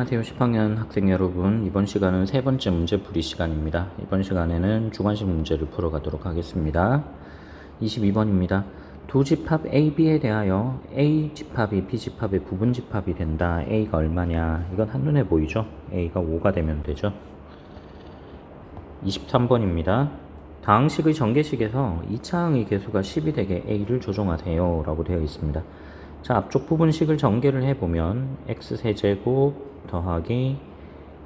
안녕하세요. 10학년 학생 여러분, 이번 시간은 세 번째 문제풀이 시간입니다. 이번 시간에는 주관식 문제를 풀어가도록 하겠습니다. 22번입니다. 두 집합 A, B에 대하여 A 집합이 B 집합의 부분 집합이 된다. A가 얼마냐? 이건 한눈에 보이죠? A가 5가 되면 되죠. 23번입니다. 다항식의 전개식에서 2차항의 개수가 10이 되게 A를 조정하세요 라고 되어 있습니다. 자, 앞쪽 부분식을 전개를 해보면 x세제곱 더하기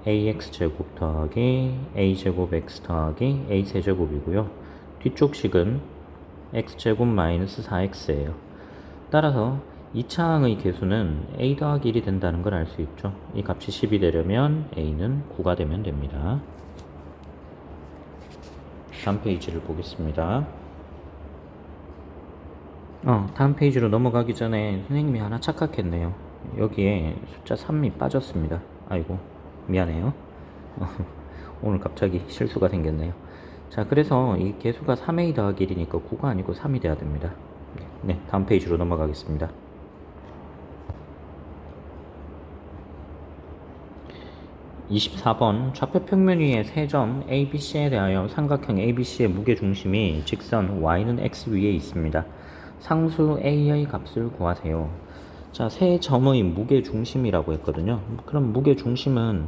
ax제곱 더하기 a제곱 x 더하기 a세제곱이고요. 뒤쪽 식은 x제곱 마이너스 4x예요. 따라서 2차항의 개수는 a 더하기 1이 된다는 걸 알 수 있죠. 이 값이 10이 되려면 a는 9가 되면 됩니다. 다음 페이지를 보겠습니다. 다음 페이지로 넘어가기 전에 선생님이 하나 착각했네요. 여기에 숫자 3이 빠졌습니다. 아이고, 미안해요. 오늘 갑자기 실수가 생겼네요. 자, 그래서 이 개수가 3a 더하기 1이니까 9가 아니고 3이 돼야 됩니다. 네, 다음 페이지로 넘어가겠습니다. 24번 좌표 평면 위의 세 점 ABC에 대하여 삼각형 ABC의 무게중심이 직선 y는 x 위에 있습니다. 상수 a의 값을 구하세요. 자, 세 점의 무게중심이라고 했거든요. 그럼 무게중심은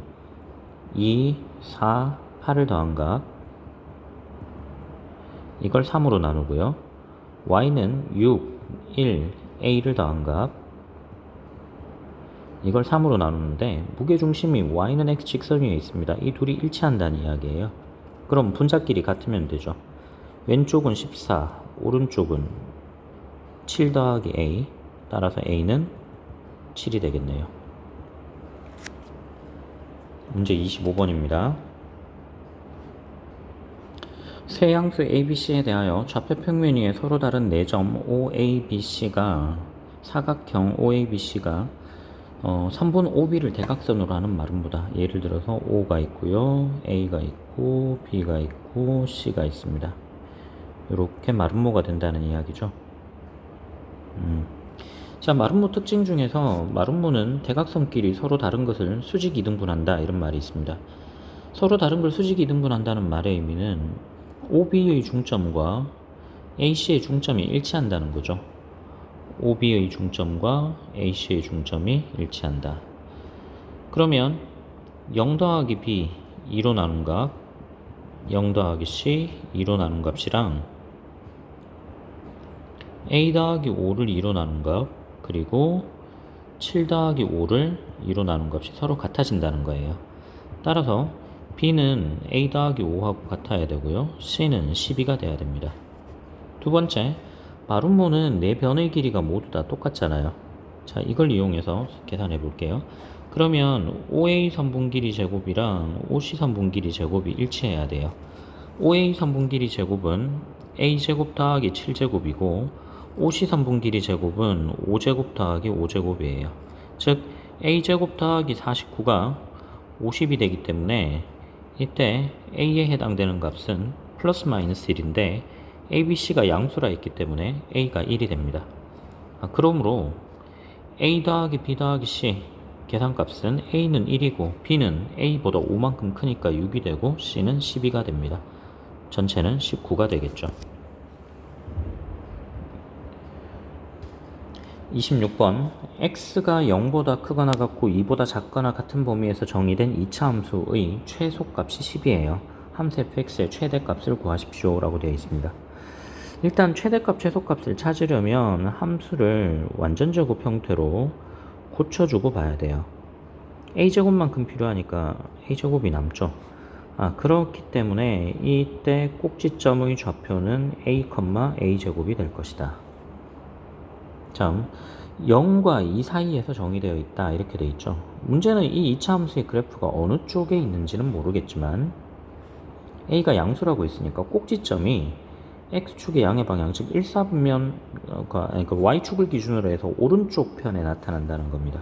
2, 4, 8을 더한 값, 이걸 3으로 나누고요. y는 6, 1, a를 더한 값, 이걸 3으로 나누는데 무게중심이 y는 x 직선 위에 있습니다. 이 둘이 일치한다는 이야기예요. 그럼 분자끼리 같으면 되죠. 왼쪽은 14, 오른쪽은 7 더하기 a, 따라서 a는 7이 되겠네요. 문제 25번입니다. 세 양수 ABC에 대하여 좌표 평면 위에 서로 다른 4점 OABC가 사각형 OABC가 선분 OB를 대각선으로 하는 말입니다. 예를 들어서 O가 있고요, A가 있고, B가 있고, C가 있습니다. 이렇게 마름모가 된다는 이야기죠. 자, 마름모 특징 중에서 마름모는 대각선끼리 서로 다른 것을 수직 이등분한다 이런 말이 있습니다. 서로 다른 걸 수직 이등분한다는 말의 의미는 OB의 중점과 AC의 중점이 일치한다는 거죠. OB의 중점과 AC의 중점이 일치한다. 그러면 0 더하기 B 2로 나눈 값, 0 더하기 C 2로 나눈 값이랑 A 더하기 5를 2로 나눈 값, 그리고 7 더하기 5를 2로 나눈 값이 서로 같아진다는 거예요. 따라서 B는 A 더하기 5하고 같아야 되고요. C는 12가 돼야 됩니다. 두 번째, 마름모는 네 변의 길이가 모두 다 똑같잖아요. 자, 이걸 이용해서 계산해 볼게요. 그러면 OA 선분 길이 제곱이랑 OC 선분 길이 제곱이 일치해야 돼요. OA 선분 길이 제곱은 A제곱 더하기 7제곱이고 OC 선분 길이 제곱은 5제곱 더하기 5제곱이에요. 즉 A제곱 더하기 49가 50이 되기 때문에 이때 A에 해당되는 값은 플러스 마이너스 1인데 ABC가 양수라 했기 때문에 A가 1이 됩니다. 그러므로 A 더하기 B 더하기 C 계산값은 A는 1이고 B는 A보다 5만큼 크니까 6이 되고 C는 12가 됩니다. 전체는 19가 되겠죠. 26번 x가 0보다 크거나 같고 2보다 작거나 같은 범위에서 정의된 2차 함수의 최소값이 10이에요. 함수 fx의 최대값을 구하십시오 라고 되어 있습니다. 일단 최대값, 최소값을 찾으려면 함수를 완전제곱 형태로 고쳐주고 봐야 돼요. a제곱만큼 필요하니까 a제곱이 남죠. 그렇기 때문에 이때 꼭지점의 좌표는 a, a제곱이 될 것이다. 자, 0과 2 사이에서 정의되어 있다 이렇게 되어 있죠. 문제는 이 2차 함수의 그래프가 어느 쪽에 있는지는 모르겠지만 a가 양수라고 했으니까 꼭지점이 x축의 양의 방향, 즉 1사분면 그러니까 y축을 기준으로 해서 오른쪽 편에 나타난다는 겁니다.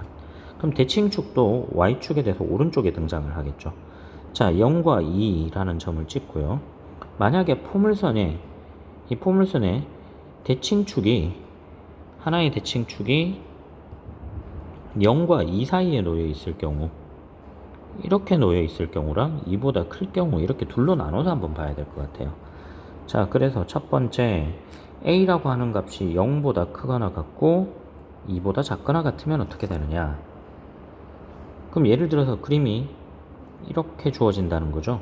그럼 대칭축도 y축에 대해서 오른쪽에 등장을 하겠죠. 자, 0과 2라는 점을 찍고요. 만약에 포물선에 이 포물선에 대칭축이 하나의 대칭축이 0과 2 사이에 놓여 있을 경우 이렇게 놓여 있을 경우랑 2보다 클 경우 이렇게 둘로 나눠서 한번 봐야 될 것 같아요. 자, 그래서 첫 번째 a라고 하는 값이 0보다 크거나 같고 2보다 작거나 같으면 어떻게 되느냐. 그럼 예를 들어서 그림이 이렇게 주어진다는 거죠.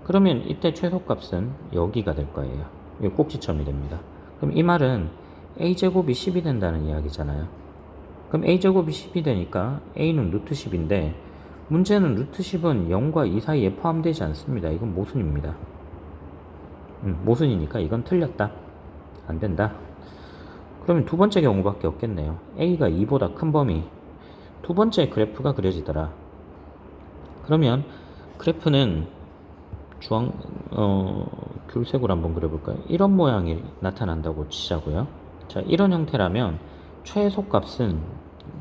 그러면 이때 최소값은 여기가 될 거예요. 이 꼭지점이 됩니다. 그럼 이 말은 a제곱이 10이 된다는 이야기잖아요. 그럼 a제곱이 10이 되니까 a는 루트 10인데 문제는 루트 10은 0과 2 사이에 포함되지 않습니다. 이건 모순입니다. 모순이니까 이건 틀렸다. 안 된다. 그러면 두 번째 경우밖에 없겠네요. a가 2보다 큰 범위. 두 번째 그래프가 그려지더라. 그러면 그래프는 귤색으로 한번 그려볼까요? 이런 모양이 나타난다고 치자고요. 자, 이런 형태라면 최소값은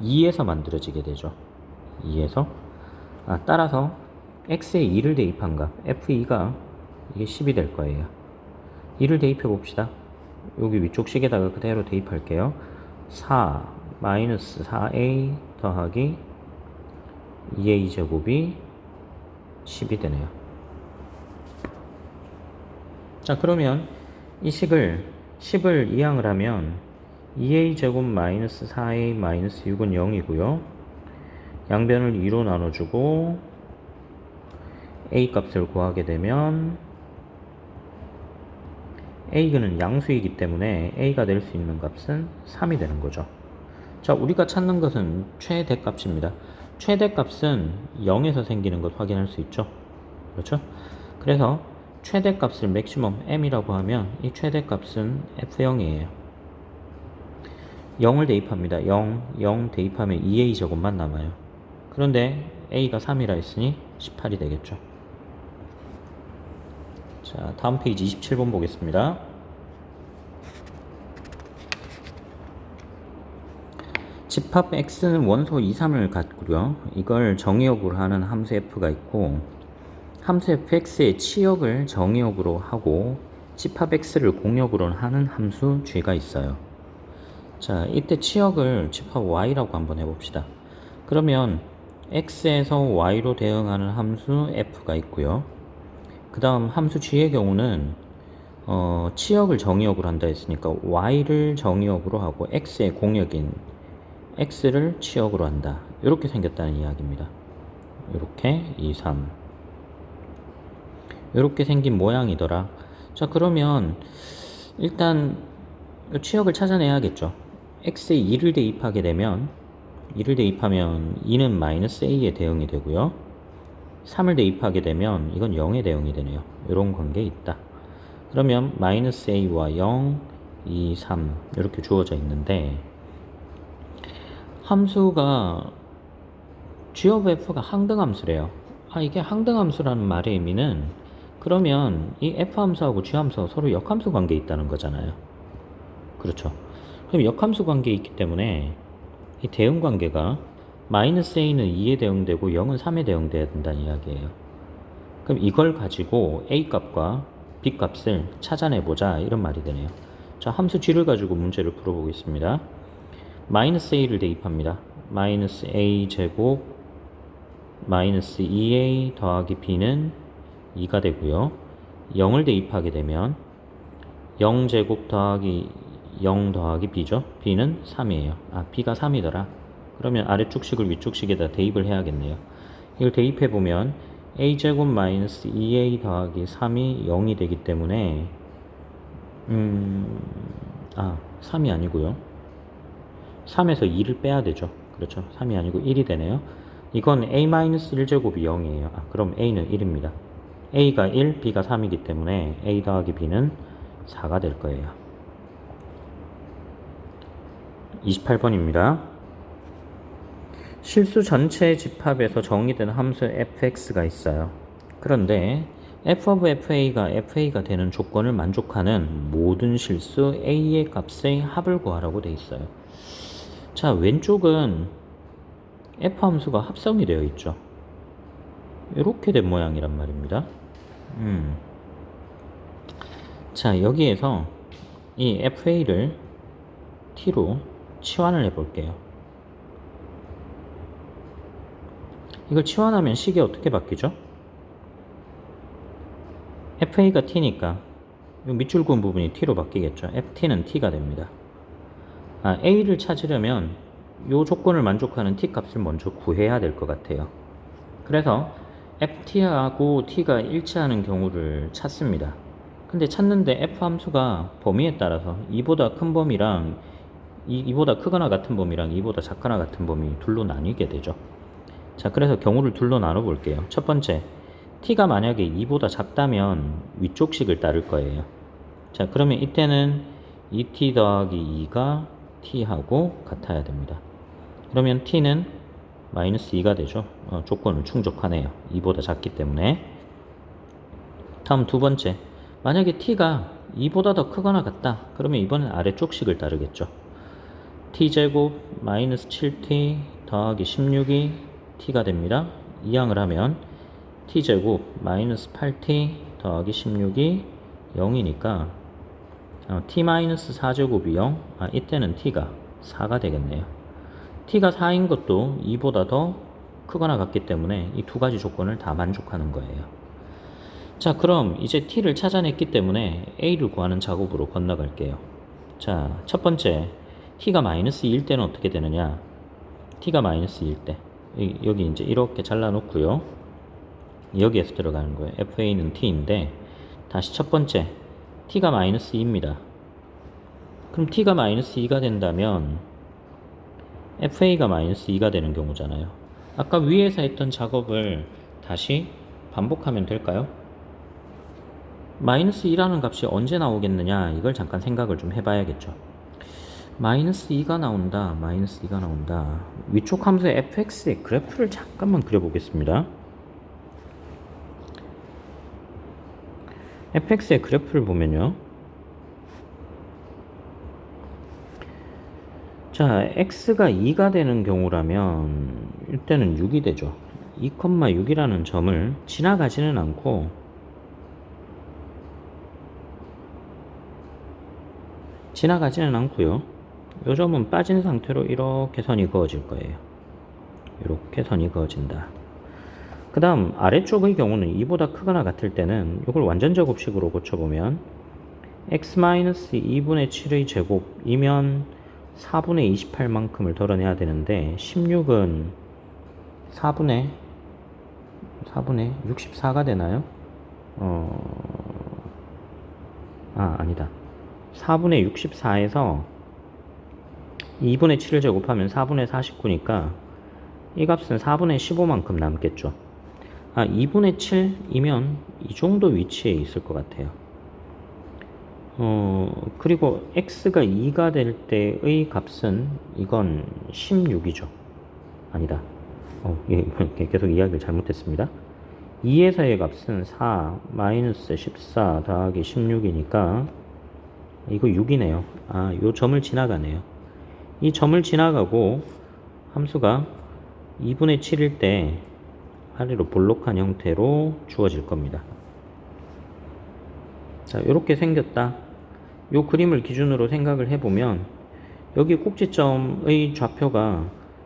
2에서 만들어지게 되죠. 2에서. 따라서 x에 2를 대입한 값 f2가 이게 10이 될 거예요. 2를 대입해 봅시다. 여기 위쪽 식에다가 그대로 대입할게요. 4 마이너스 4a 더하기 2a 제곱이 10이 되네요. 자, 그러면 이 식을 10을 이항을 하면 2a 제곱 마이너스 4a 마이너스 6은 0이고요. 양변을 2로 나눠주고 a 값을 구하게 되면 a는 양수이기 때문에 a가 될 수 있는 값은 3이 되는 거죠. 자, 우리가 찾는 것은 최대값입니다. 최대값은 0에서 생기는 것 확인할 수 있죠. 그렇죠? 그래서 최대값을 맥시멈 m이라고 하면 이 최대값은 f0이에요. 0을 대입합니다. 0 대입하면 2a 제곱만 남아요. 그런데 a가 3이라 했으니 18이 되겠죠. 자, 다음 페이지 27번 보겠습니다. 집합 x는 원소 2, 3을 갖고요. 이걸 정의역으로 하는 함수 f가 있고 함수 fx의 치역을 정의역으로 하고 집합 x를 공역으로 하는 함수 g가 있어요. 자, 이때 치역을 집합 y라고 한번 해봅시다. 그러면 x에서 y로 대응하는 함수 f가 있고요. 그 다음 함수 g의 경우는 치역을 정의역으로 한다 했으니까 y를 정의역으로 하고 x의 공역인 x를 치역으로 한다. 이렇게 생겼다는 이야기입니다. 이렇게 2, 3 이렇게 생긴 모양이더라. 자, 그러면 일단 치역을 찾아내야겠죠. x에 2를 대입하게 되면 2를 대입하면 2는 마이너스 a에 대응이 되고요. 3을 대입하게 되면 이건 0에 대응이 되네요. 이런 관계에 있다. 그러면 마이너스 a와 0, 2, 3 이렇게 주어져 있는데 함수가 g of f가 항등함수래요. 이게 항등함수라는 말의 의미는 그러면 이 f 함수하고 g 함수가 서로 역함수 관계에 있다는 거잖아요. 그렇죠. 그럼 역함수 관계에 있기 때문에 이 대응 관계가 마이너스 a는 2에 대응되고 0은 3에 대응돼야 된다는 이야기예요. 그럼 이걸 가지고 a 값과 b 값을 찾아내보자 이런 말이 되네요. 자, 함수 g를 가지고 문제를 풀어보겠습니다. 마이너스 a를 대입합니다. 마이너스 a 제곱 마이너스 2a 더하기 b는 2가 되고요. 0을 대입하게 되면 0제곱 더하기 0 더하기 b죠. b는 3이에요. b가 3이더라. 그러면 아래쪽 식을 위쪽 식에다 대입을 해야겠네요. 이걸 대입해보면 a제곱 마이너스 2a 더하기 3이 0이 되기 때문에 3이 아니고요. 3에서 2를 빼야 되죠. 그렇죠. 3이 아니고 1이 되네요. 이건 a-1제곱이 0이에요. 그럼 a는 1입니다. a가 1, b가 3이기 때문에 a 더하기 b는 4가 될 거예요. 28번입니다. 실수 전체 집합에서 정의된 함수 fx가 있어요. 그런데 f of fa가 되는 조건을 만족하는 모든 실수 a의 값의 합을 구하라고 되어 있어요. 자, 왼쪽은 f 함수가 합성이 되어 있죠. 이렇게 된 모양이란 말입니다. 자, 여기에서 이 fa를 t로 치환을 해 볼게요. 이걸 치환하면 식이 어떻게 바뀌죠? FA가 T니까 이 밑줄 그은 부분이 T로 바뀌겠죠. FT는 T가 됩니다. A를 찾으려면 이 조건을 만족하는 T 값을 먼저 구해야 될 것 같아요. 그래서 FT하고 T가 일치하는 경우를 찾습니다. 근데 찾는데 F 함수가 범위에 따라서 2보다 큰 범위랑 2보다 크거나 같은 범위랑 2보다 작거나 같은 범위 둘로 나뉘게 되죠. 자, 그래서 경우를 둘로 나눠 볼게요. 첫 번째, T가 만약에 2보다 작다면 위쪽 식을 따를 거예요. 자, 그러면 이때는 2T 더하기 2가 T하고 같아야 됩니다. 그러면 T는 마이너스 2가 되죠. 조건을 충족하네요. 2보다 작기 때문에. 다음 두 번째, 만약에 T가 2보다 더 크거나 같다. 그러면 이번엔 아래쪽 식을 따르겠죠. T제곱 마이너스 7T 더하기 16이 T가 됩니다. 이항을 하면 T제곱 마이너스 8T 더하기 16이 0이니까 T 마이너스 4제곱이 0. 이때는 T가 4가 되겠네요. T가 4인 것도 2보다 더 크거나 같기 때문에 이 두 가지 조건을 다 만족하는 거예요. 자, 그럼 이제 T를 찾아냈기 때문에 A를 구하는 작업으로 건너갈게요. 자, 첫 번째, T가 마이너스 2일 때는 어떻게 되느냐? T가 마이너스 2일 때 여기 이제 이렇게 잘라놓고요. 여기에서 들어가는 거예요. FA는 T인데 다시 첫 번째, T가 마이너스 2입니다. 그럼 T가 마이너스 2가 된다면 FA가 마이너스 2가 되는 경우잖아요. 아까 위에서 했던 작업을 다시 반복하면 될까요? 마이너스 2라는 값이 언제 나오겠느냐, 이걸 잠깐 생각을 좀 해봐야겠죠. 마이너스 2가 나온다. 마이너스 2가 나온다. 위쪽 함수의 fx의 그래프를 잠깐만 그려보겠습니다. fx의 그래프를 보면요. 자, x가 2가 되는 경우라면 이때는 6이 되죠. 2,6이라는 점을 지나가지는 않고 지나가지는 않고요. 이 점은 빠진 상태로 이렇게 선이 그어질 거예요. 이렇게 선이 그어진다. 그 다음 아래쪽의 경우는 2보다 크거나 같을 때는 이걸 완전 제곱식으로 고쳐보면 x-2분의 7의 제곱이면 4분의 28만큼을 덜어내야 되는데 16은 4분의 64가 되나요? 아니다. 4분의 64에서 2분의 7을 제곱하면 4분의 49니까 이 값은 4분의 15만큼 남겠죠. 2분의 7이면 이 정도 위치에 있을 것 같아요. 그리고 x가 2가 될 때의 값은 이건 16이죠. 아니다. 계속 이야기를 잘못했습니다. 2에서의 값은 4 마이너스 14 더하기 16이니까 이거 6이네요. 요 점을 지나가네요. 이 점을 지나가고 함수가 2분의 7일 때 아래로 볼록한 형태로 주어질 겁니다. 자, 이렇게 생겼다. 요 그림을 기준으로 생각을 해보면 여기 꼭지점의 좌표가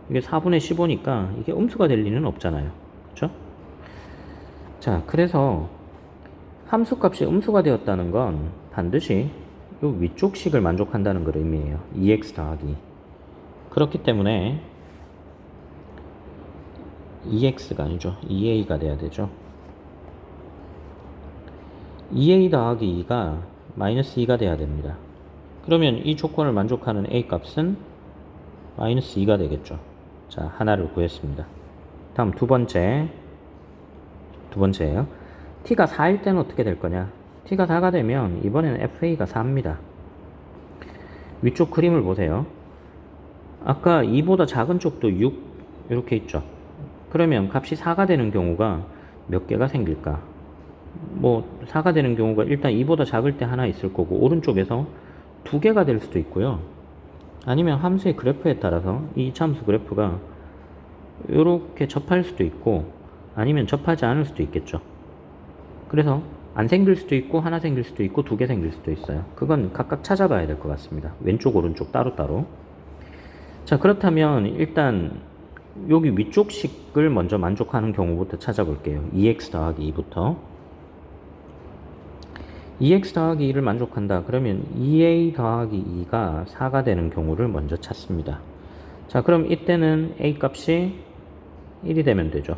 이게 4분의 15니까 이게 음수가 될 리는 없잖아요. 그렇죠? 자, 그래서 함수값이 음수가 되었다는 건 반드시 요 위쪽 식을 만족한다는 걸 의미해요. 2x 더하기. 그렇기 때문에 2x가 아니죠. 2a가 돼야 되죠. 2a 더하기 2가 마이너스 2가 돼야 됩니다. 그러면 이 조건을 만족하는 a 값은 마이너스 2가 되겠죠. 자, 하나를 구했습니다. 다음 두 번째예요. t가 4일 때는 어떻게 될 거냐? t가 4가 되면 이번에는 fa가 4입니다. 위쪽 그림을 보세요. 아까 2보다 작은 쪽도 6 이렇게 있죠. 그러면 값이 4가 되는 경우가 몇 개가 생길까? 4가 되는 경우가 일단 2보다 작을 때 하나 있을 거고 오른쪽에서 2개가 될 수도 있고요. 아니면 함수의 그래프에 따라서 이 이차함수 그래프가 이렇게 접할 수도 있고 아니면 접하지 않을 수도 있겠죠. 그래서 안 생길 수도 있고 하나 생길 수도 있고 2개 생길 수도 있어요. 그건 각각 찾아봐야 될 것 같습니다. 왼쪽 오른쪽 따로따로. 자, 그렇다면 일단 여기 위쪽 식을 먼저 만족하는 경우부터 찾아볼게요. 2x 더하기 2부터. 2x 더하기 2를 만족한다. 그러면 2a 더하기 2가 4가 되는 경우를 먼저 찾습니다. 자, 그럼 이때는 a 값이 1이 되면 되죠.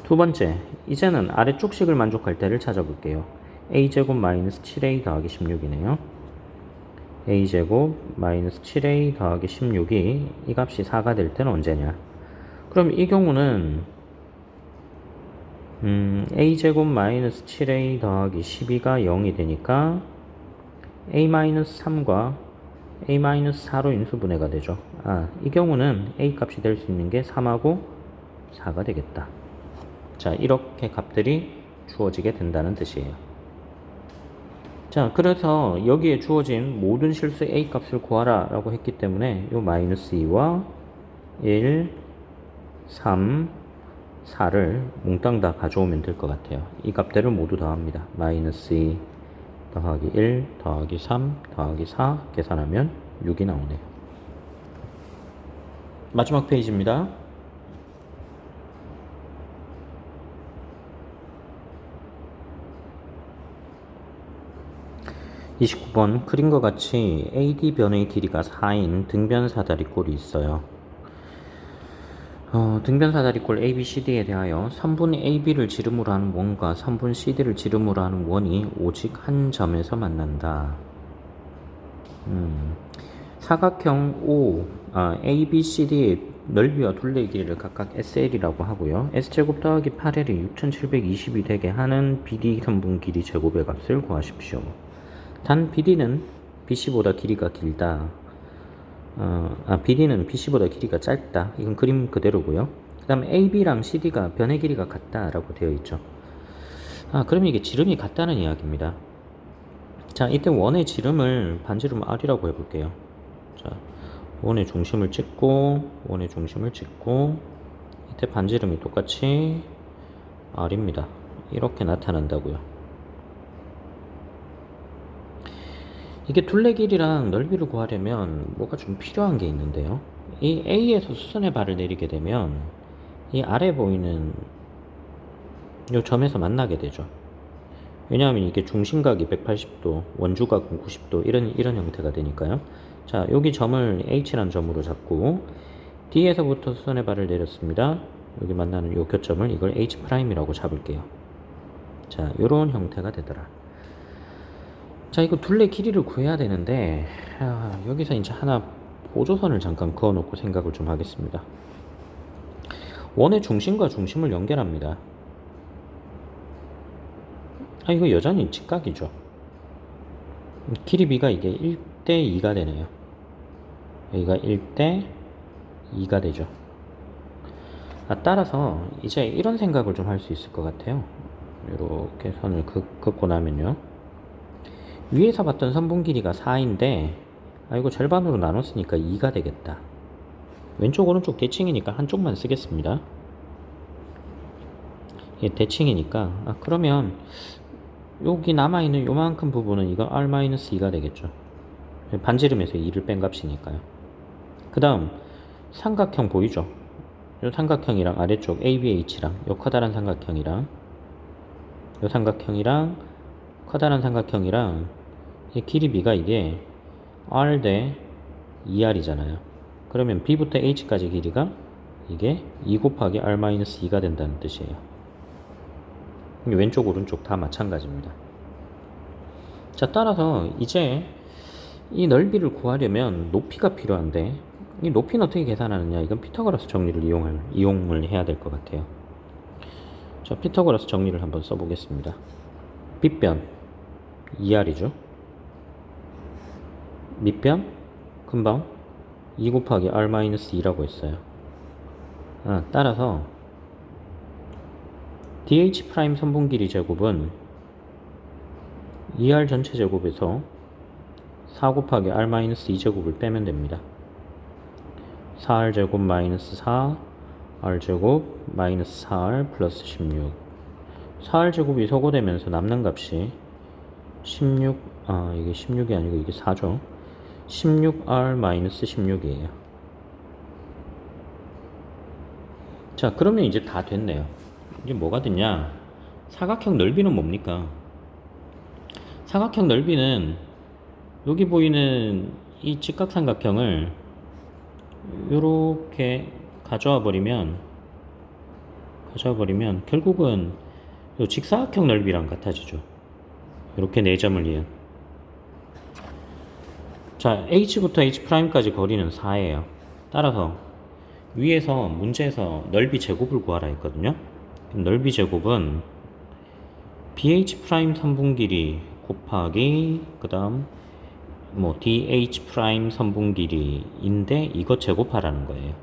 두 번째, 이제는 아래쪽 식을 만족할 때를 찾아볼게요. a제곱 마이너스 7a 더하기 16이네요. a제곱 마이너스 7a 더하기 16이 이 값이 4가 될 때는 언제냐? 그럼 이 경우는 a제곱 마이너스 7a 더하기 12가 0이 되니까 a 마이너스 3과 a 마이너스 4로 인수분해가 되죠. 이 경우는 a 값이 될 수 있는 게 3하고 4가 되겠다. 자, 이렇게 값들이 주어지게 된다는 뜻이에요. 자, 그래서 여기에 주어진 모든 실수 a 값을 구하라 라고 했기 때문에 요 마이너스 2와 1, 3, 4를 몽땅 다 가져오면 될 것 같아요. 이 값들을 모두 더합니다. 마이너스 2 더하기 1 더하기 3 더하기 4 계산하면 6이 나오네요. 마지막 페이지입니다. (29번) 그림과 같이 AD 변의 길이가 4인 등변 사다리꼴이 있어요. 등변 사다리꼴 ABCD에 대하여 선분 AB를 지름으로 하는 원과 선분 CD를 지름으로 하는 원이 오직 한 점에서 만난다. 사각형 O, ABCD의 넓이와 둘레의 길이를 각각 SL이라고 하고요. S제곱 더하기 8L이 6720이 되게 하는 BD 선분 길이 제곱의 값을 구하십시오. 단 BD는 BC보다 길이가 길다. BD는 BC보다 길이가 짧다. 이건 그림 그대로고요. 그 다음에 AB랑 CD가 변의 길이가 같다라고 되어 있죠. 그러면 이게 지름이 같다는 이야기입니다. 자, 이때 원의 지름을 반지름 R이라고 해볼게요. 자, 원의 중심을 찍고 원의 중심을 찍고 이때 반지름이 똑같이 R입니다. 이렇게 나타난다고요. 이게 둘레 길이랑 넓이를 구하려면 뭐가 좀 필요한 게 있는데요. 이 A에서 수선의 발을 내리게 되면 이 아래 보이는 이 점에서 만나게 되죠. 왜냐하면 이게 중심각이 180도, 원주각은 90도 이런 형태가 되니까요. 자, 여기 점을 H라는 점으로 잡고 D에서부터 수선의 발을 내렸습니다. 여기 만나는 이 교점을 이걸 H'이라고 잡을게요. 자, 요런 형태가 되더라. 자, 이거 둘레 길이를 구해야 되는데 여기서 이제 하나 보조선을 잠깐 그어 놓고 생각을 좀 하겠습니다. 원의 중심과 중심을 연결합니다. 이거 여전히 직각이죠. 길이 B가 이게 1대 2가 되네요. 여기가 1대 2가 되죠. 따라서 이제 이런 생각을 좀 할 수 있을 것 같아요. 이렇게 선을 긋고 나면요. 위에서 봤던 선분 길이가 4인데 이거 절반으로 나눴으니까 2가 되겠다. 왼쪽 오른쪽 대칭이니까 한쪽만 쓰겠습니다. 이게 대칭이니까 그러면 여기 남아있는 요만큼 부분은 이거 R-2가 되겠죠. 반지름에서 2를 뺀 값이니까요. 그 다음 삼각형 보이죠? 요 삼각형이랑 아래쪽 ABH랑 요 커다란 삼각형이랑 요 삼각형이랑 커다란 삼각형이랑 이 길이 B가 이게 R 대 2R이잖아요. 그러면 B부터 H까지 길이가 이게 2 곱하기 R-2가 된다는 뜻이에요. 왼쪽 오른쪽 다 마찬가지입니다. 자, 따라서 이제 이 넓이를 구하려면 높이가 필요한데 이 높이는 어떻게 계산하느냐? 이건 피타고라스 정리를 이용을 해야 될 것 같아요. 자, 피타고라스 정리를 한번 써보겠습니다. 빗변 2R이죠. 밑변 금방 2 곱하기 R-2라고 했어요. 따라서 DH' 선분 길이 제곱은 2R 전체 제곱에서 4 곱하기 R-2 제곱을 빼면 됩니다. 4R 제곱 마이너스 4 R 제곱 마이너스 4R 플러스 16 4R 제곱이 소거되면서 남는 값이 16 이게 16이 아니고 이게 4죠. 16R 마이너스 16이에요. 자, 그러면 이제 다 됐네요. 이제 뭐가 됐냐? 사각형 넓이는 뭡니까? 사각형 넓이는 여기 보이는 이 직각삼각형을 이렇게 가져와 버리면 결국은 요 직사각형 넓이랑 같아지죠. 이렇게 네 점을 이은. 자, H부터 H'까지 거리는 4예요. 따라서 위에서 문제에서 넓이 제곱을 구하라 했거든요. 그럼 넓이 제곱은 BH' 3분 길이 곱하기 그 다음 뭐 DH' 선분 길이인데 이거 제곱하라는 거예요.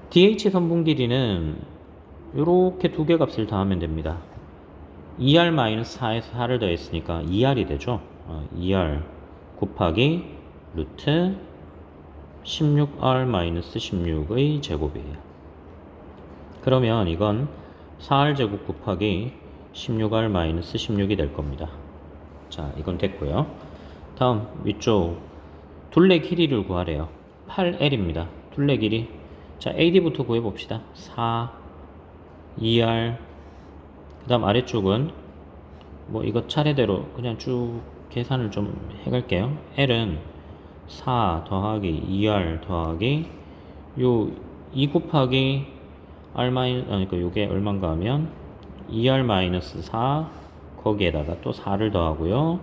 DH 선분 길이는 이렇게 두 개 값을 더하면 됩니다. 2R-4에서 4를 더했으니까 2R이 되죠. 2R 곱하기 루트 16R-16의 제곱이에요. 그러면 이건 4R 제곱 곱하기 16R-16이 될 겁니다. 자, 이건 됐고요. 다음 위쪽 둘레 길이를 구하래요. 8L입니다. 둘레 길이. 자, AD부터 구해봅시다. 4 2R 그 다음 아래쪽은 뭐 이거 차례대로 그냥 쭉 계산을 좀 해갈게요. L은 4 더하기 2R 더하기 요 2 곱하기 R 그러니까 요게 얼마인가 하면 2R-4 거기에다가 또 4를 더하고요.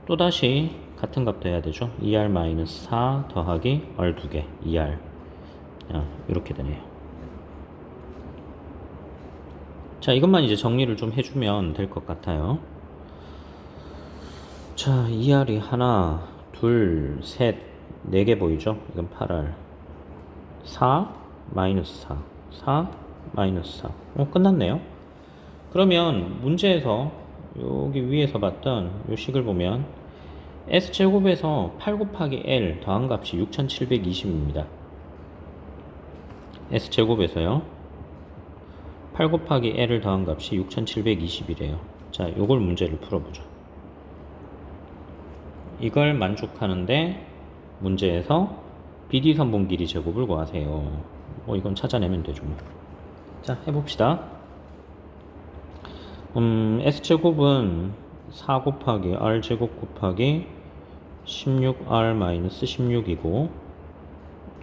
또다시 같은 값 더해야 되죠. 2R-4 더하기 R 2개 2R 이렇게 되네요. 자, 이것만 이제 정리를 좀 해주면 될 것 같아요. 자, 2R이 하나, 둘, 셋, 4개 보이죠? 이건 8R. 4, 마이너스 4. 4, 마이너스 4. 끝났네요. 그러면 문제에서 여기 위에서 봤던 이 식을 보면 S제곱에서 8 곱하기 L 더한 값이 6720입니다. S제곱에서요. 8 곱하기 L을 더한 값이 6720이래요. 자, 요걸 문제를 풀어보죠. 이걸 만족하는데 문제에서 BD 선분 길이 제곱을 구하세요. 뭐 이건 찾아내면 되죠. 자, 해봅시다. S제곱은 4 곱하기 R제곱 곱하기 16R-16이고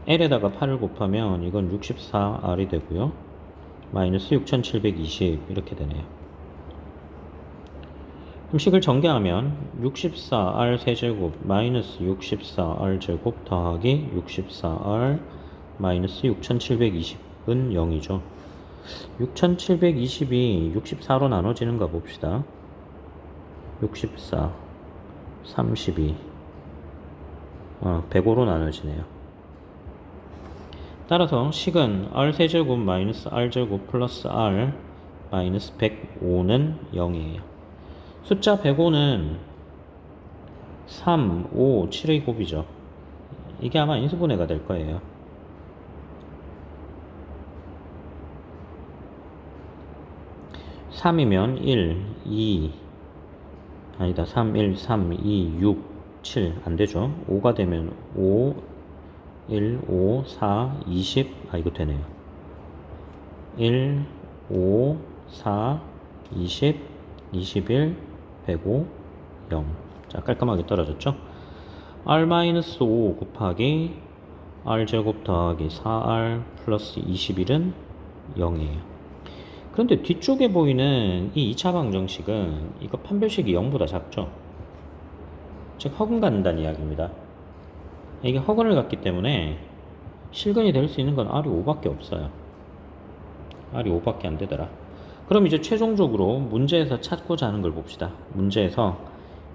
L에다가 8을 곱하면 이건 64R이 되고요. 마이너스 6720 이렇게 되네요. 그럼 식을 전개하면 64R 세제곱 마이너스 64R 제곱 더하기 64R 마이너스 6720은 0이죠. 6720이 64로 나눠지는가 봅시다. 64 32 105로 나눠지네요. 따라서 식은 R세제곱 마이너스 R제곱 플러스 R 마이너스 105는 0이에요. 숫자 105는 3, 5, 7의 곱이죠. 이게 아마 인수분해가 될 거예요. (3이면) 1, 2 아니다 3, 1, 3, 2, 6, 7 안되죠. 5가 되면 5, 1, 5, 4, 20 이거 되네요. 1, 5, 4, 20, 21, 105, 0. 자, 깔끔하게 떨어졌죠. R-5 곱하기 R제곱 더하기 4R 플러스 21은 0이에요. 그런데 뒤쪽에 보이는 이 2차 방정식은 이거 판별식이 0보다 작죠. 즉 허근 갖는다는 이야기입니다. 이게 허근을 갖기 때문에 실근이 될 수 있는 건 R이 5밖에 없어요. R이 5밖에 안 되더라. 그럼 이제 최종적으로 문제에서 찾고자 하는 걸 봅시다. 문제에서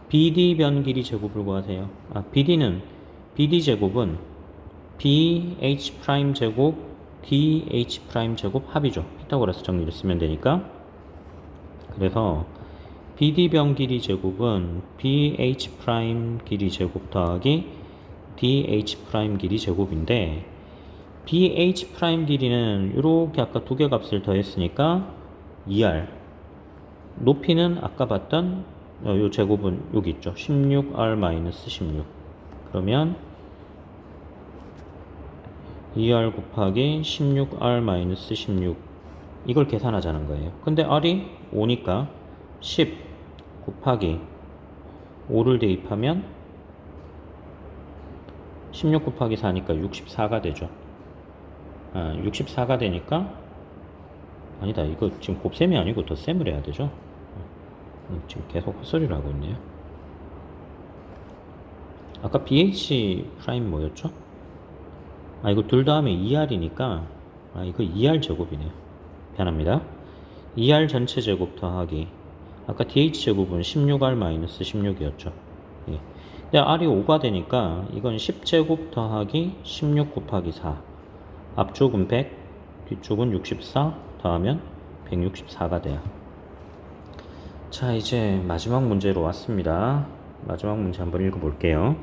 BD 변 길이 제곱을 구하세요. BD는 BD 제곱은 BH' 제곱 DH' 제곱 합이죠. 피타고라스 정리를 쓰면 되니까. 그래서 BD 변 길이 제곱은 BH' 길이 제곱 더하기 DH' 길이 제곱인데 BH' 길이는 이렇게 아까 두 개 값을 더했으니까 2R 높이는 아까 봤던 요 제곱은 여기 있죠. 16R-16 그러면 2r 곱하기 16r 마이너스 16 이걸 계산하자는 거예요. 근데 r이 5니까 10 곱하기 5를 대입하면 16 곱하기 4니까 64가 되죠. 64가 되니까 아니다. 이거 지금 곱셈이 아니고 덧셈을 해야 되죠. 지금 계속 헛소리를 하고 있네요. 아까 BH 프라임 뭐였죠? 이거 둘 다음에 2R이니까 이거 2R 제곱이네요. 변합니다. 2R 전체 제곱 더하기 아까 DH 제곱은 16R 마이너스 16이었죠. 예. 근데 R이 5가 되니까 이건 10제곱 더하기 16 곱하기 4 앞쪽은 100 뒤쪽은 64 더하면 164가 돼요. 자, 이제 마지막 문제로 왔습니다. 마지막 문제 한번 읽어볼게요.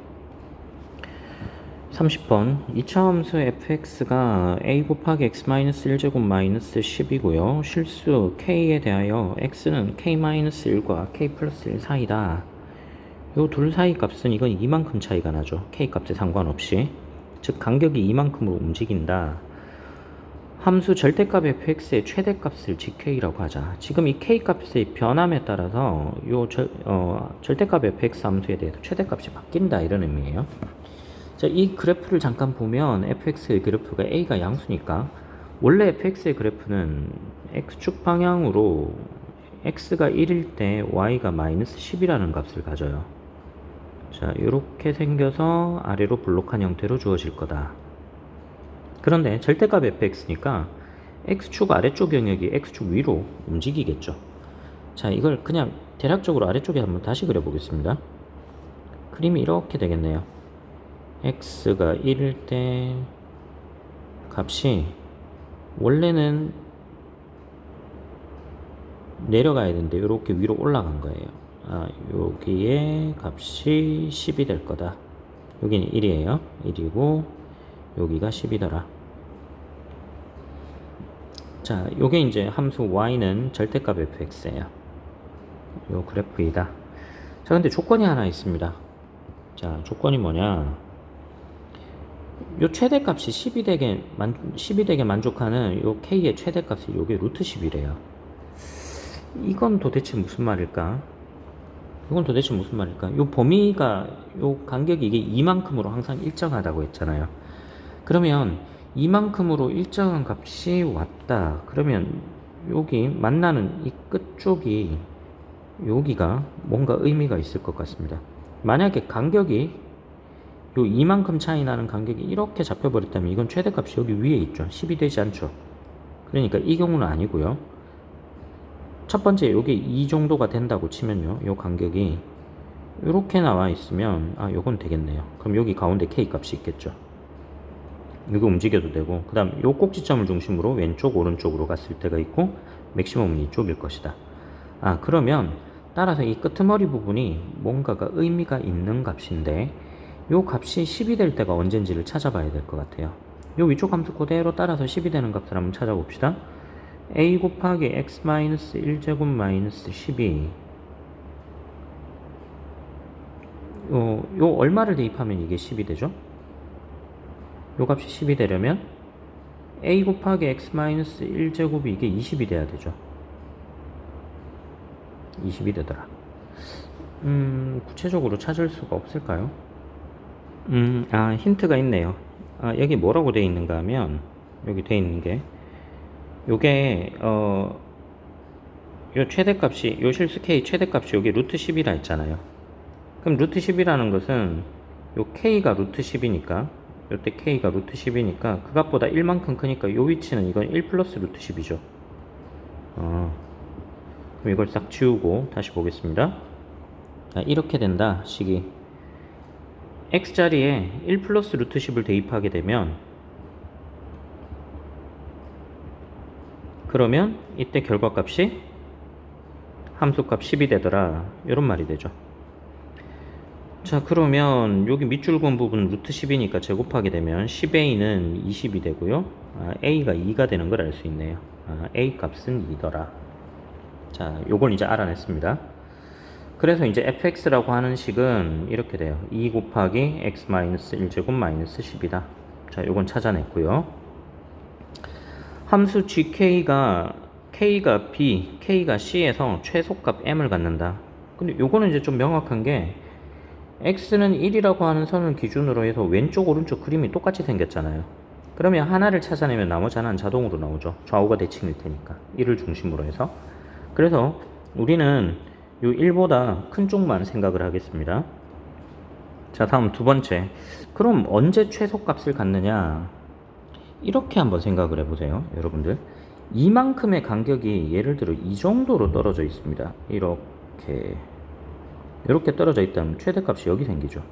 30번 이차함수 fx가 a 곱하기 x-1제곱 마이너스 10이고요. 실수 k에 대하여 x는 k-1과 k 플러스 1 사이다. 요 둘 사이 값은 이건 이만큼 차이가 나죠. k 값에 상관없이. 즉 간격이 이만큼으로 움직인다. 함수 절대값 fx의 최대값을 gk라고 하자. 지금 이 k 값의 변함에 따라서 요 절대값 fx 함수에 대해서 최대값이 바뀐다 이런 의미예요. 자, 이 그래프를 잠깐 보면 fx의 그래프가 a가 양수니까 원래 fx의 그래프는 x축 방향으로 x가 1일 때 y가 마이너스 10이라는 값을 가져요. 자, 이렇게 생겨서 아래로 블록한 형태로 주어질 거다. 그런데 절대값 fx니까 x축 아래쪽 영역이 x축 위로 움직이겠죠. 자, 이걸 그냥 대략적으로 아래쪽에 한번 다시 그려보겠습니다. 그림이 이렇게 되겠네요. x가 1일 때 값이 원래는 내려가야 되는데 이렇게 위로 올라간 거예요. 여기에 값이 10이 될 거다. 여기는 1이에요. 1이고 여기가 10이더라. 자, 요게 이제 함수 y는 절대값 fx예요. 요 그래프이다. 자, 근데 조건이 하나 있습니다. 자, 조건이 뭐냐? 요 최대값이 10이 되게 만족하는 요 k의 최대값이 요게 루트 10이래요. 이건 도대체 무슨 말일까? 요 범위가, 요 간격이 이게 이만큼으로 항상 일정하다고 했잖아요. 그러면 이만큼으로 일정한 값이 왔다. 그러면 여기 만나는 이 끝쪽이 여기가 뭔가 의미가 있을 것 같습니다. 만약에 간격이 요 이만큼 차이 나는 간격이 이렇게 잡혀버렸다면 이건 최대값이 여기 위에 있죠. 10이 되지 않죠. 그러니까 이 경우는 아니고요. 첫 번째 여기 이 정도가 된다고 치면요. 요 간격이 이렇게 나와 있으면 요건 되겠네요. 그럼 여기 가운데 k 값이 있겠죠. 여기 움직여도 되고 그 다음 요 꼭지점을 중심으로 왼쪽 오른쪽으로 갔을 때가 있고 맥시멈은 이쪽일 것이다. 그러면 따라서 이 끄트머리 부분이 뭔가가 의미가 있는 값인데 요 값이 10이 될 때가 언젠지를 찾아봐야 될 것 같아요. 요 위쪽 함수 그대로 따라서 10이 되는 값을 한번 찾아봅시다. a 곱하기 x-1제곱 마이너스 12 요 얼마를 대입하면 이게 10이 되죠? 요 값이 10이 되려면 a 곱하기 x-1제곱이 이게 20이 돼야 되죠. 20이 되더라. 구체적으로 찾을 수가 없을까요? 힌트가 있네요. 여기 뭐라고 되어 있는가 하면 여기 되어 있는 게 요게 요 최대값이 요 실수 k 최대값이 여기 루트 10이라 했잖아요. 그럼 루트 10이라는 것은 요 k가 루트 10이니까 요때 k가 루트 10이니까 그 값보다 1만큼 크니까 요 위치는 이건 1 플러스 루트 10이죠. 그럼 이걸 싹 지우고 다시 보겠습니다. 이렇게 된다 식이 x자리에 1 플러스 루트 10을 대입하게 되면 그러면 이때 결과값이 함수값 10이 되더라 이런 말이 되죠. 자, 그러면 여기 밑줄 그은 부분 루트 10이니까 제곱하게 되면 10a는 20이 되고요. a가 2가 되는 걸 알 수 있네요. a 값은 2더라. 자, 요걸 이제 알아냈습니다. 그래서 이제 fx라고 하는 식은 이렇게 돼요. 2 곱하기 x-1제곱 마이너스 10이다. 자, 요건 찾아냈고요. 함수 gk가 k가 b, k가 c에서 최소값 m을 갖는다. 근데 요거는 이제 좀 명확한 게 x는 1이라고 하는 선을 기준으로 해서 왼쪽 오른쪽 그림이 똑같이 생겼잖아요. 그러면 하나를 찾아내면 나머지 하나는 자동으로 나오죠. 좌우가 대칭일 테니까 1을 중심으로 해서. 그래서 우리는 요 1보다 큰 쪽만 생각을 하겠습니다. 자, 다음 두 번째. 그럼 언제 최소값을 갖느냐? 이렇게 한번 생각을 해보세요, 여러분들. 이만큼의 간격이 예를 들어 이 정도로 떨어져 있습니다. 이렇게 떨어져 있다면 최대값이 여기 생기죠.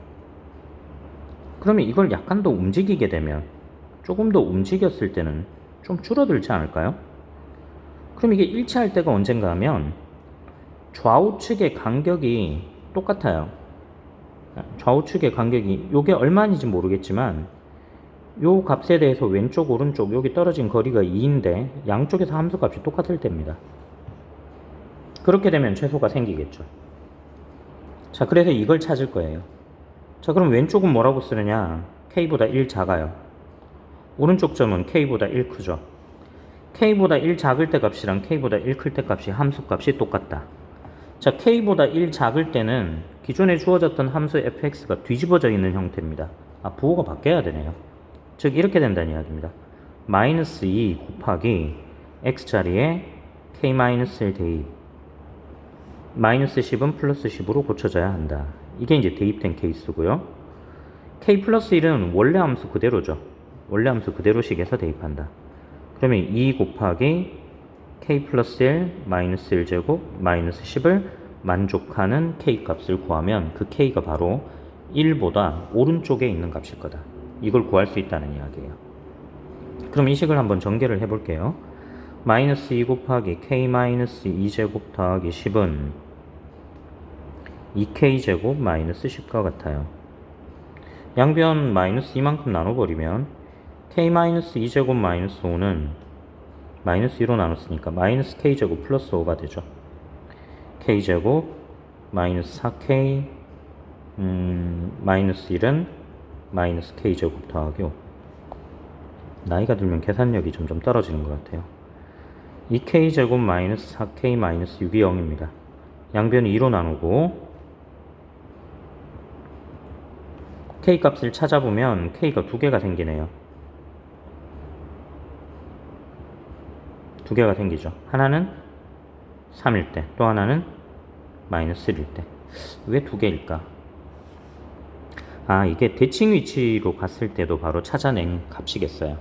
그러면 이걸 약간 더 움직이게 되면, 조금 더 움직였을 때는 좀 줄어들지 않을까요? 그럼 이게 일치할 때가 언젠가 하면 좌우측의 간격이 똑같아요. 좌우측의 간격이 요게 얼마인지 모르겠지만 요 값에 대해서 왼쪽 오른쪽 여기 떨어진 거리가 2인데 양쪽에서 함수값이 똑같을 때입니다. 그렇게 되면 최소가 생기겠죠. 자, 그래서 이걸 찾을 거예요. 자, 그럼 왼쪽은 뭐라고 쓰느냐? k보다 1 작아요. 오른쪽 점은 k보다 1 크죠. k보다 1 작을 때 값이랑 k보다 1 클 때 값이 함수값이 똑같다. 자, k보다 1 작을 때는 기존에 주어졌던 함수 fx가 뒤집어져 있는 형태입니다. 부호가 바뀌어야 되네요. 즉 이렇게 된다는 이야기입니다. 마이너스 2 곱하기 x자리에 k-1 대입, 마이너스 10은 플러스 10으로 고쳐져야 한다. 이게 이제 대입된 케이스고요. k 플러스 1은 원래 함수 그대로죠. 원래 함수 그대로식에서 대입한다. 그러면 2 곱하기 k 플러스 1 마이너스 1제곱 마이너스 10을 만족하는 k 값을 구하면 그 k가 바로 1보다 오른쪽에 있는 값일 거다. 이걸 구할 수 있다는 이야기예요. 그럼 이 식을 한번 전개를 해볼게요. 마이너스 2 곱하기 k 마이너스 2제곱 더하기 10은 2k제곱 마이너스 10과 같아요. 양변 마이너스 2만큼 나눠버리면 k 마이너스 2제곱 마이너스 5는 마이너스 2로 나눴으니까 마이너스 k제곱 플러스 5가 되죠. k제곱 마이너스 4k 마이너스 1은 마이너스 k제곱 더하기 5. 나이가 들면 계산력이 점점 떨어지는 것 같아요. 2k제곱 마이너스 4k 마이너스 6이 0입니다. 양변이 2로 나누고 k 값을 찾아보면 k가 두 개가 생기네요. 두 개가 생기죠. 하나는 3일 때, 또 하나는 마이너스 1일 때. 왜 두 개일까? 이게 대칭 위치로 갔을 때도 바로 찾아낸 값이겠어요.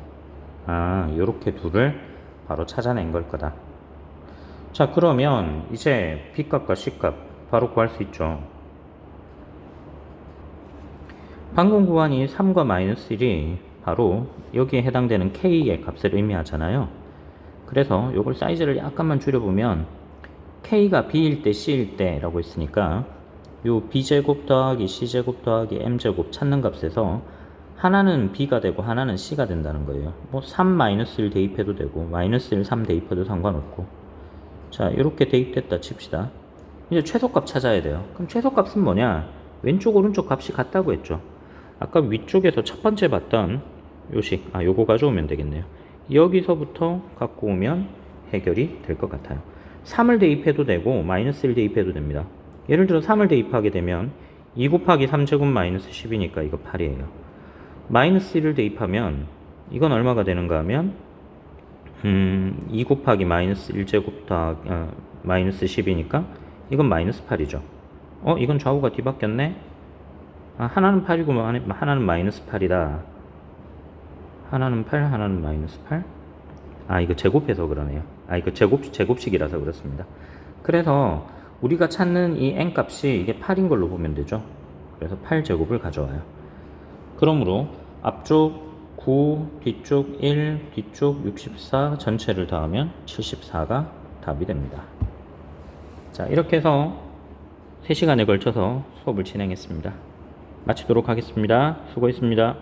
요렇게 둘을 바로 찾아낸 걸 거다. 자, 그러면 이제 B값과 C값 바로 구할 수 있죠. 방금 구한 이 3과 마이너스 1이 바로 여기에 해당되는 K의 값을 의미하잖아요. 그래서 요걸 사이즈를 약간만 줄여보면 K가 B일 때 C일 때 라고 했으니까 요 B제곱 더하기 C제곱 더하기 M제곱 찾는 값에서 하나는 B가 되고 하나는 C가 된다는 거예요. 3-1 대입해도 되고 마이너스 1, 3 대입해도 상관없고. 자, 이렇게 대입됐다 칩시다. 이제 최소값 찾아야 돼요. 그럼 최소값은 뭐냐? 왼쪽 오른쪽 값이 같다고 했죠. 아까 위쪽에서 첫 번째 봤던 요식, 요거 가져오면 되겠네요. 여기서부터 갖고 오면 해결이 될 것 같아요. 3을 대입해도 되고 마이너스 1 대입해도 됩니다. 예를 들어 3을 대입하게 되면 2 곱하기 3제곱 마이너스 10이니까 이거 8이에요. 마이너스 1을 대입하면 이건 얼마가 되는가 하면 2 곱하기 마이너스 1제곱 다 마이너스 10이니까 이건 마이너스 8이죠. 이건 좌우가 뒤바뀌었네. 하나는 8이고 하나는 마이너스 8이다. 하나는 8, 하나는 마이너스 8. 이거 제곱해서 그러네요. 이거 제곱식이라서 그렇습니다. 그래서 우리가 찾는 이 n값이 이게 8인 걸로 보면 되죠. 그래서 8제곱을 가져와요. 그러므로 앞쪽 9, 뒤쪽 1, 뒤쪽 64 전체를 더하면 74가 답이 됩니다. 자, 이렇게 해서 3시간에 걸쳐서 수업을 진행했습니다. 마치도록 하겠습니다. 수고했습니다.